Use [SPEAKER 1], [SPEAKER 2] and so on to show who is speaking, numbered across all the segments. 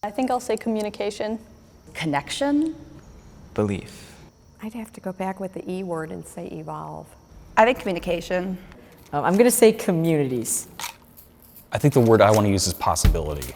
[SPEAKER 1] I think I'll say communication.
[SPEAKER 2] Connection.
[SPEAKER 3] Belief.
[SPEAKER 4] I'd have to go back with the E word and say evolve.
[SPEAKER 2] I think communication.
[SPEAKER 4] I'm going to say communities.
[SPEAKER 5] I think the word I want to use is possibility.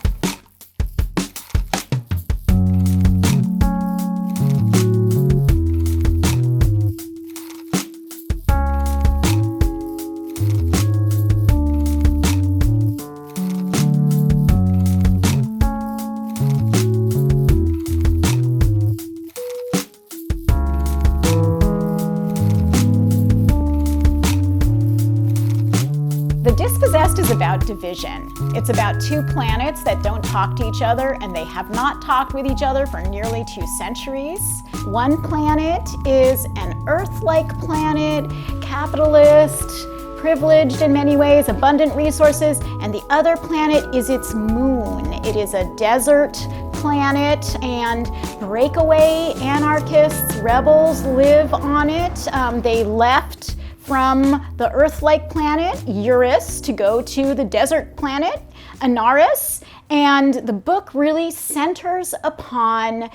[SPEAKER 6] Dispossessed is about division. It's about two planets that don't talk to each other, and they have not talked with each other for nearly 2 centuries. One planet is an Earth-like planet, capitalist, privileged in many ways, abundant resources, and the other planet is its moon. It is a desert planet, and breakaway anarchists, rebels live on it. They left from the Earth-like planet, Eurus, to go to the desert planet, Anaris, and the book really centers upon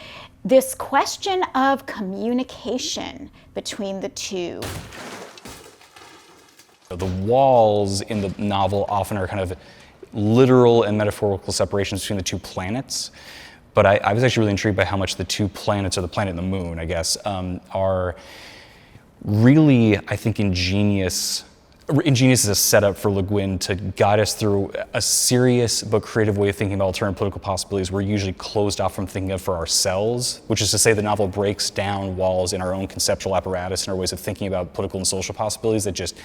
[SPEAKER 6] this question of communication between the two.
[SPEAKER 5] The walls in the novel often are kind of literal and metaphorical separations between the two planets, but I was actually really intrigued by how much the two planets, or the planet and the moon, I guess, are really, I think, ingenious. Ingenious is a setup for Le Guin to guide us through a serious but creative way of thinking about alternative political possibilities we're usually closed off from thinking of for ourselves, which is to say the novel breaks down walls in our own conceptual apparatus and our ways of thinking about political and social possibilities that just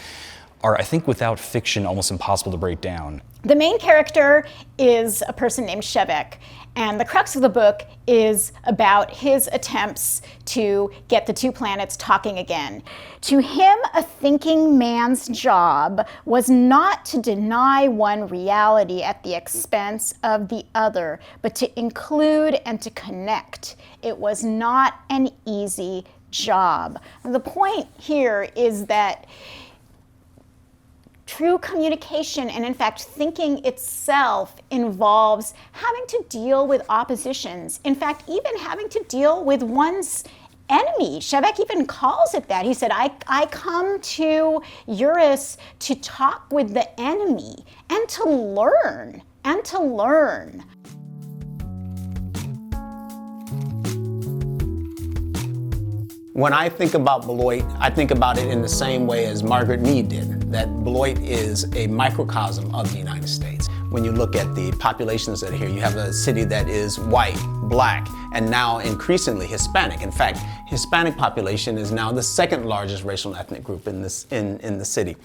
[SPEAKER 5] are, I think, without fiction, almost impossible to break down.
[SPEAKER 6] The main character is a person named Shevek, and the crux of the book is about his attempts to get the two planets talking again. To him, a thinking man's job was not to deny one reality at the expense of the other, but to include and to connect. It was not an easy job. The point here is that true communication, and in fact thinking itself, involves having to deal with oppositions. In fact, even having to deal with one's enemy. Shevek even calls it that. He said, I come to Eurus to talk with the enemy and to learn, and to learn.
[SPEAKER 7] When I think about Beloit, I think about it in the same way as Margaret Mead did, that Beloit is a microcosm of the United States. When you look at the populations that are here, you have a city that is white, black, and now increasingly Hispanic. In fact, Hispanic population is now the second largest racial and ethnic group in the city.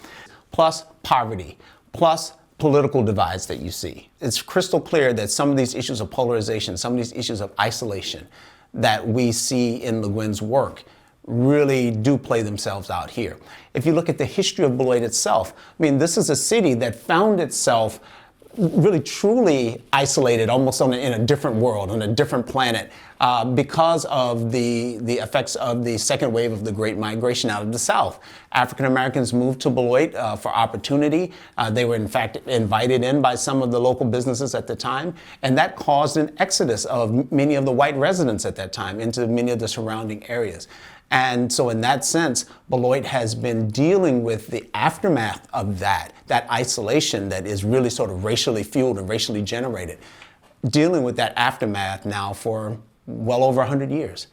[SPEAKER 7] Plus poverty, plus political divides that you see. It's crystal clear that some of these issues of polarization, some of these issues of isolation that we see in Le Guin's work really do play themselves out here. If you look at the history of Beloit itself, I mean, this is a city that found itself really truly isolated, almost in a different world, on a different planet, because of the effects of the second wave of the Great Migration out of the South. African Americans moved to Beloit for opportunity. They were in fact invited in by some of the local businesses at the time, and that caused an exodus of many of the white residents at that time into many of the surrounding areas. And so in that sense, Beloit has been dealing with the aftermath of that isolation that is really sort of racially fueled and racially generated, dealing with that aftermath now for well over 100 years.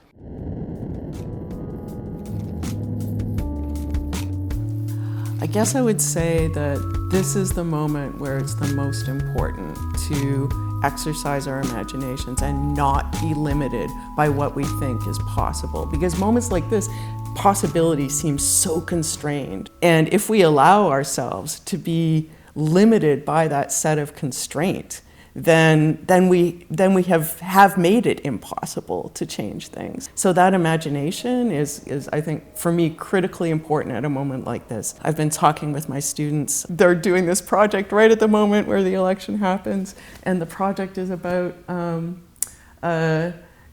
[SPEAKER 8] I guess I would say that this is the moment where it's the most important to exercise our imaginations and not be limited by what we think is possible. Because moments like this, possibility seems so constrained. And if we allow ourselves to be limited by that set of constraint, then we have made it impossible to change things. So that imagination is I think, for me, critically important at a moment like this. I've been talking with my students. They're doing this project right at the moment where the election happens, and the project is about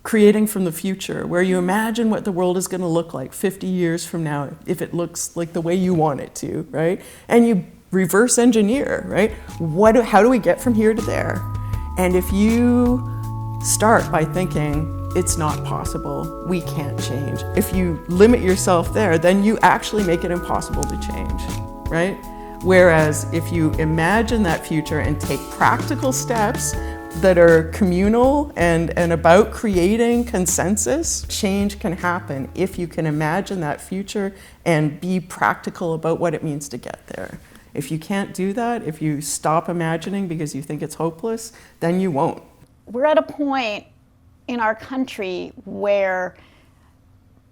[SPEAKER 8] creating from the future, where you imagine what the world is going to look like 50 years from now if it looks like the way you want it to, right? And you reverse engineer, right? How do we get from here to there? And if you start by thinking, it's not possible, we can't change. If you limit yourself there, then you actually make it impossible to change, right? Whereas if you imagine that future and take practical steps that are communal and about creating consensus, change can happen if you can imagine that future and be practical about what it means to get there. If you can't do that, if you stop imagining because you think it's hopeless, then you won't.
[SPEAKER 6] We're at a point in our country where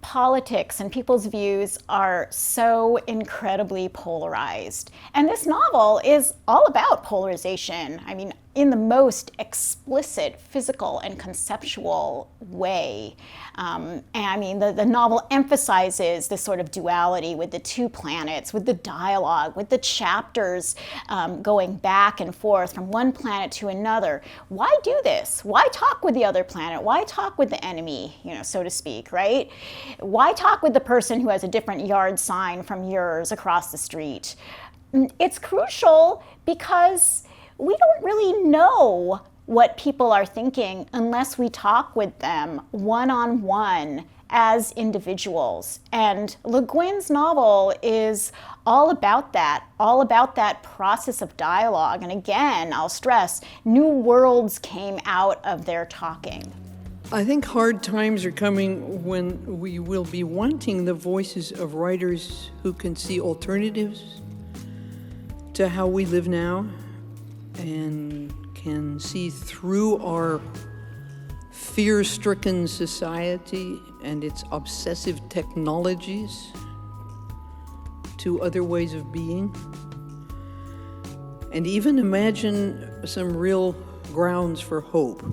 [SPEAKER 6] politics and people's views are so incredibly polarized. And this novel is all about polarization. I mean, in the most explicit physical and conceptual way. And I mean, the novel emphasizes this sort of duality with the two planets, with the dialogue, with the chapters going back and forth from one planet to another. Why do this? Why talk with the other planet? Why talk with the enemy, so to speak, right? Why talk with the person who has a different yard sign from yours across the street? It's crucial because we don't really know what people are thinking unless we talk with them one-on-one as individuals. And Le Guin's novel is all about that process of dialogue. And again, I'll stress, new worlds came out of their talking.
[SPEAKER 1] I think hard times are coming when we will be wanting the voices of writers who can see alternatives to how we live now and can see through our fear-stricken society and its obsessive technologies to other ways of being, and even imagine some real grounds for hope.